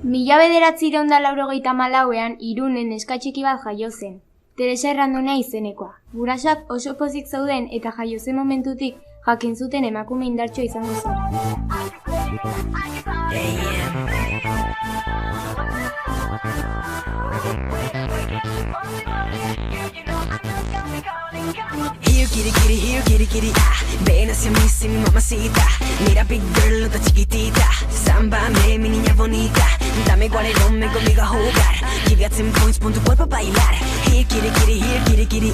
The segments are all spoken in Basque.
1984ean Irunen neskatxiki bat jaio zen. Teresa Errandonea izenekoa. Gurasoak oso pozik zauden eta jaio zen momentutik jakin zuten emakume indartsua izango zen. Here kitty, ven hacia mí sin mi mamacita. Mira big girl, no está chiquitita. Sámbame, mi niña bonita. Dame guarelón, ven conmigo a jugar. Give you 10 points, pon tu cuerpo a bailar. Here kitty,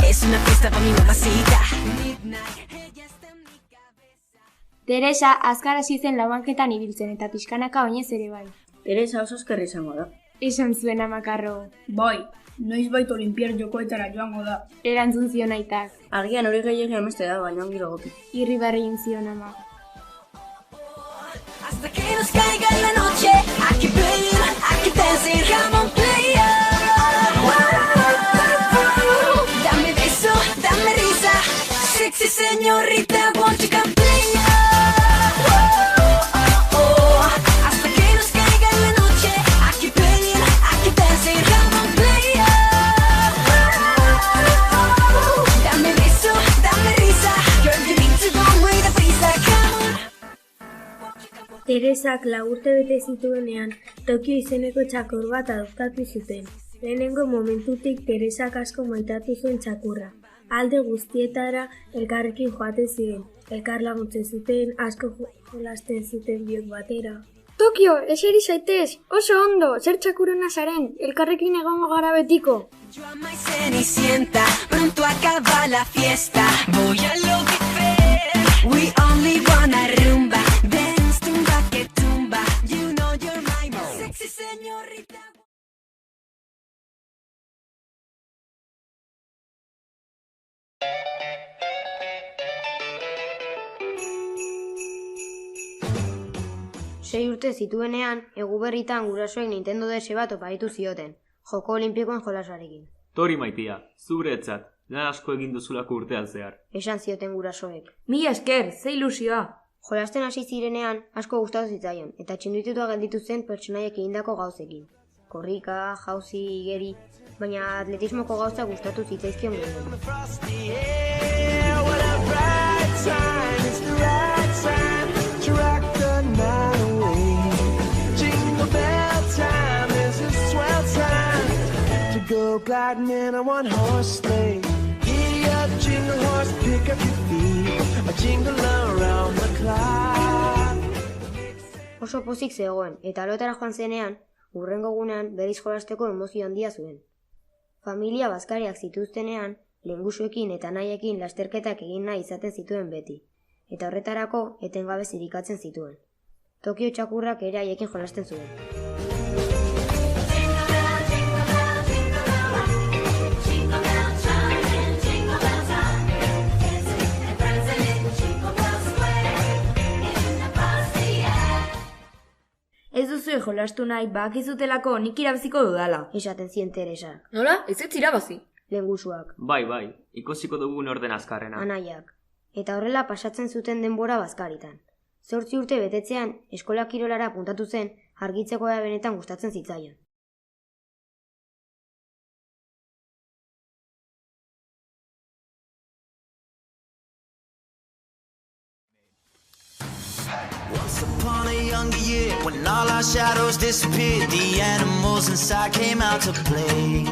es una fiesta pa' mi mamacita. Teresa azkar hasi zen labanketan ibiltzen eta pixkanaka oinez ere bai. Teresa oso eskerri izango da. Esan zuen amakarro. Bai, noizbait olinpiar jokoetara joango da. Erantzun zion aitak. Agian hori gehiagia ameste da, baina ongi logoki. Irribarri egin zion ama. Hasta que nos caiga la noche, aquí playing, aquí dancing, come on player. Dame beso, dame risa, sexy señorita, won't you come play? Hasta que nos caiga la noche, aquí playing, aquí dancing, come on player. Dame beso, dame risa, girl you need to go muy deprisa, come on. Teresak 4 urte bete zituenean, Tokio izeneko txakur bat adoptatu zuten. Lehenengo momentutik Teresak asko maitatu zuen txakurra. Alde guztietara elkarrekin joaten ziren. Elkar laguntzen zuten, asko jolasten zuten biok batera. Tokio, eseri zaitez, oso ondo, zer txakurona zaren, elkarrekin egongo gara betiko. Yo ama y Cenicienta, pronto acaba la fiesta. Voy a enloquecer, we only wanna rumba. Dance tumba que tumba, you know you're my sexy señorita. Sei urte zituenean, Eguberritan gurasoek Nintendo DS bat oparitu zioten, joko olimpikoen jolasarekin. Tori maitia, zuretzat, lan asko egin duzulako urtean zehar. Esan zioten gurasoek. Mila esker, ze ilusioa. Jolasten hasi zirenean asko gustatu zitzaion, eta txinditutua gelditu zen pertsonaiek egindako gauzekin. Korrika, jauzi, igeri, baina atletismoko gauza gustatu zitzaizkion gehien. Go gliding in a one-horse sleigh. Giddy up, jingle horse, pick up your feet. A jingle around the clock. Oso pozik zegoen, eta lotara joan zenean, hurrengo egunean berriz jolasteko emozio handia zuen. Familia bazkariak zituztenean, lehengusuekin eta nahiekin lasterketak egin nahi izaten zituen beti, eta horretarako etengabe zirikatzen zituen. Tokio txakurrak ere haiekin jolasten zuen. Ez duzu jolastu nahi, bakizutelako nik irabaziko dudala. Esaten zien Teresak. Nola? Ez ez irabazi. Lehengusuak. Bai, ikusiko dugu orden azkarrena. Anaiak. Eta horrela pasatzen zuten denbora bazkaritan. 8 urte betetzean, eskola kirolara puntatu zen, argitzekoa benetan gustatzen zitzaion. Once upon a younger year, when all our shadows disappeared, the animals inside came out to play.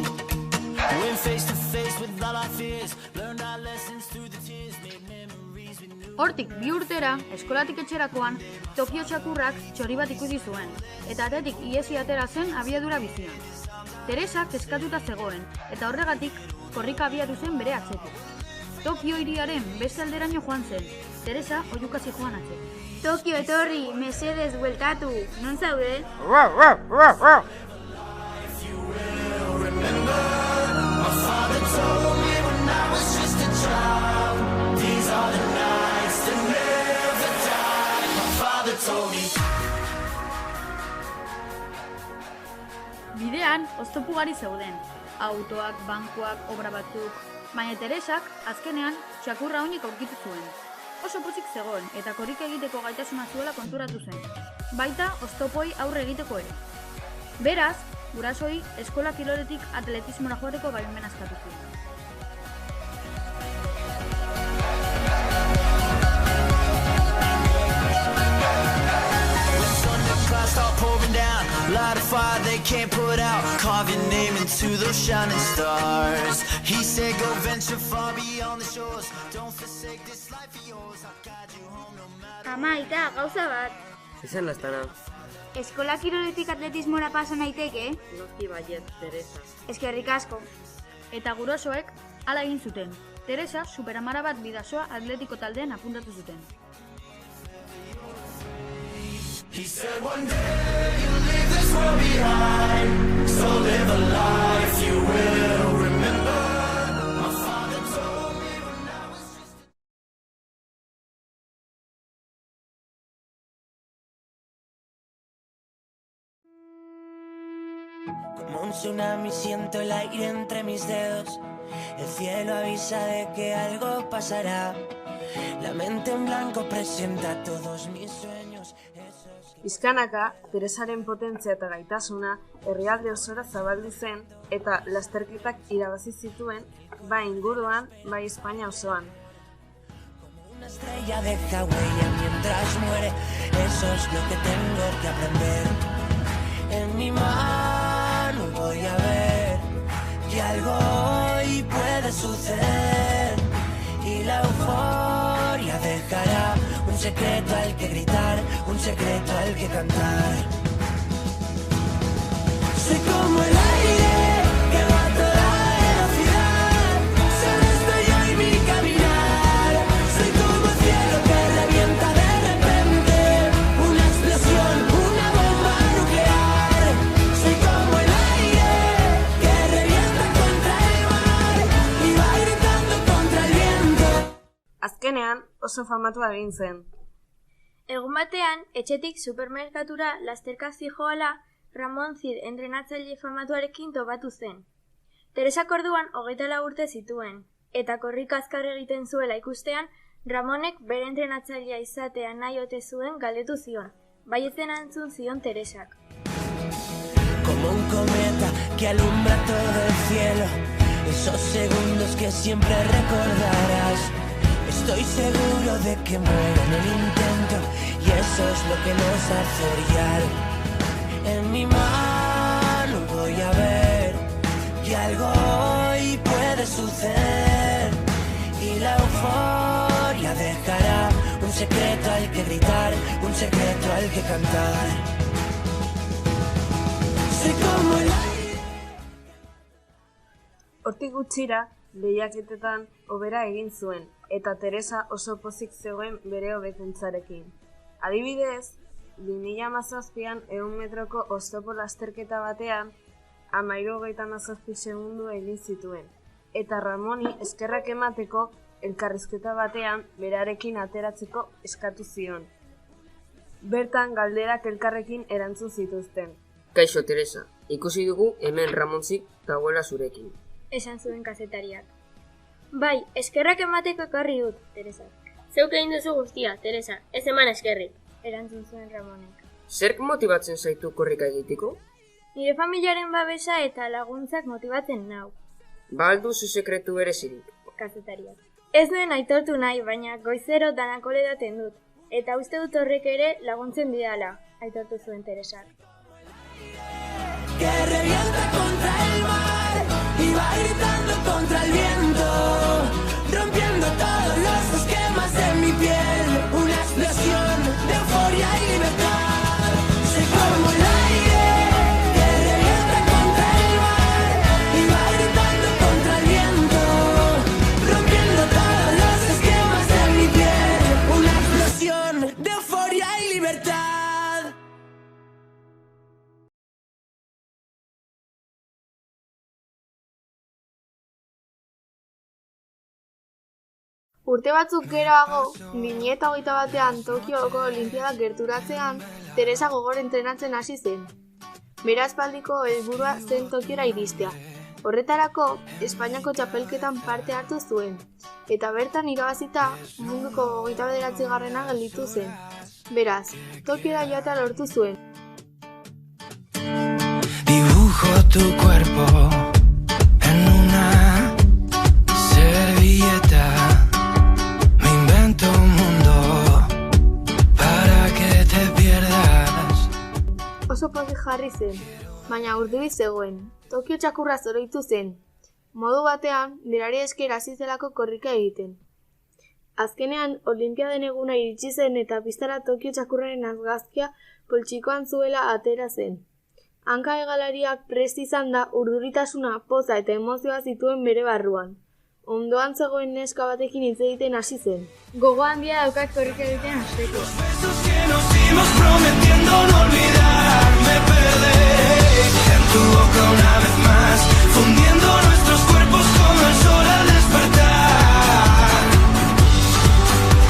Went face to face with all our fears, learned our lessons through the tears, made memories we knew. Hortik 2 urtera, eskolatik etxerakoan, Tokio txakurrak txori bat ikusi zuen, eta atetik iesi atera zen abiadura bizian. Teresak kezkatuta zegoen, eta horregatik korrika abiatu zen bere atzetik. Tokio hiriaren beste alderaino joan zen, Teresa oiukasi joan atze. Tokio etorri, mesedez bueltatu, non zaude? Bidean, oztopu gari zeuden, autoak, bankuak, obra batzuk, baina Teresak azkenean txakurra oinik aurkitu zuen. Oso pozik zegoen eta korrika egiteko gaitasuna zuela konturatu zen, baita oztopoi aurre egiteko ere. Beraz, gurasoi eskola kiroletik atletismora joateko baimena eskatu zuen. Start pouring down, light a fire they can't put out, carve your name into those shining stars. He said go venture far beyond the shores, don't forsake this life of yours, I'll guide you home no matter. Ama, aita, gauza bat. Izan lastana. Eskola kiroletik atletismora pasa naiteke? Noski baiet, Teresa. Eskerrik asko. Eta gurasoek hala egin zuten. Teresa superamara bat bidasoa atletiko taldean apuntatu zuten. He said one day you'll leave this world behind, so live a life you will remember. My father told me when I was just como un tsunami siento el aire entre mis dedos. El cielo avisa de que algo pasará. La mente en blanco presenta todos mis sueños. Pizkanaka, Teresaren potentzia eta gaitasuna herrialde osora zabaldu zen eta lasterketak irabazi zituen bai inguruan, bai Espainia osoan. Una estrella deja huella mientras muere, eso es lo que tengo que aprender. En mi mano voy a ver que algo hoy puede suceder y la euforia dejará un secreto al que gritar, un secreto al que cantar. Soy como el aire que va a toda velocidad, solo estoy yo y mi caminar. Soy como el cielo que revienta de repente, una explosión, una bomba nuclear. Soy como el aire que revienta contra el mar y va gritando contra el viento. Azkenean, oso famatua egin zen. Egun batean, etxetik supermerkatura lasterka zijoala Ramon Cid entrenatzaile famatuarekin topatu zen. Teresak orduan 24 urte zituen, eta korrika azkar egiten zuela ikustean, Ramonek bere entrenatzailea izatea nahi ote zuen galdetu zion, baietzen antzun zion Teresak. Como un cometa que alumbra todo el cielo, esos segundos que siempre recordarás. Estoy seguro de que muero en el intento y eso es lo que nos hace brillar. En mi mano voy a ver que algo hoy puede suceder y la euforia dejará un secreto al que gritar, un secreto al que cantar. Soy como el aire. Hortik gutxira, lehiaketetan hobera egin zuen, eta Teresa oso pozik zegoen bere hobekuntzarekin. Adibidez, 2017an 100 metroko oztopo lasterketa batean 13:37 segundu egin zituen, eta Ramoni eskerrak emateko elkarrizketa batean berarekin ateratzeko eskatu zion. Bertan galderak elkarrekin erantzun zituzten. Kaixo, Teresa, ikusi dugu hemen Ramonzik dagoela zurekin. Esan zuen kazetariak. Bai, eskerrak emateko ekarri dut, Teresa. Zeuk egin duzu guztia, Teresa, ez eman eskerrik, erantzun zuen Ramonek. Zerk motibatzen zaitu korrika egiteko? Nire familiaren babesa eta laguntzak motibatzen nau, Ba alduzu sekretu berezirik. kazetariak. Ez nuen aitortu nahi, baina goizero danako edaten dut, eta uste dut horrek ere laguntzen didala, aitortu zuen Teresak. Que revienta contra el mar y va gritando contra el viento, rompiendo todos los esquemas de mi piel, una explosión de euforia y libertad. Soy como el aire que revienta contra el mar y va gritando contra el viento, rompiendo todos los esquemas de mi piel, una explosión de euforia y libertad. Urte batzuk geroago, 2021an Tokioko Olinpiadak gerturatzean, Teresa gogor entrenatzen hasi zen. Bere aspaldiko helburua zen Tokiora iristea. Horretarako, Espainiako txapelketan parte hartu zuen, eta bertan irabazita munduko 29. gelditu zen. Beraz, Tokiora joatea lortu zuen. Dibujo tu cuerpo en una servilleta. Me invento un mundo para que te pierdas. Oso pozik jarri zen, baina urduri zegoen. Tokio txakurra zoroitu zen. Modu batean, berari esker hasi zelako korrika egiten. Azkenean, Olinpiaden eguna iritsi zen eta pistara Tokio txakurraren argazkia poltsikoan zuela atera zen. Hanka hegalariak prest izan da urduritasuna, poza eta emozioa zituen bere barruan. Ondoan zegoen neska batekin hitz egiten hasi zen. Gogo handia daukat korrika egiten hasteko. Besos que nos dimos prometiendo no olvidar. Me perderé en tu boca una vez más, fundiendo nuestros cuerpos como el sol al despertar.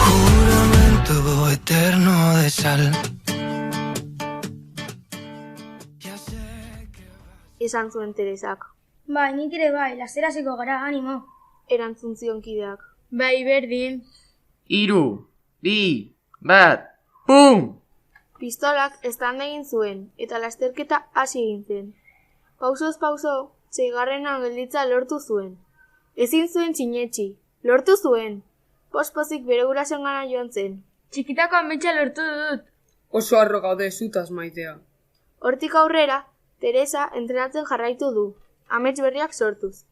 Juramento eterno de sal. Esan zuen Teresak. Bai, nik ere bai, laster hasiko gara, animo. Erantzun zion kideak. Bai, berdin. 3, 2, 1, pum! Pistolak eztanda egin zuen, eta lasterketa hasi egin zen. Pausoz pauso, 6. gelditza lortu zuen. Ezin zuen sinetsi, lortu zuen. Pospozik bere gurasengana joan zen. Txikitako ametsa lortu dut. Oso harro gaude zutaz maitea. Hortik aurrera, Teresa entrenatzen jarraitu du, amets berriak sortuz.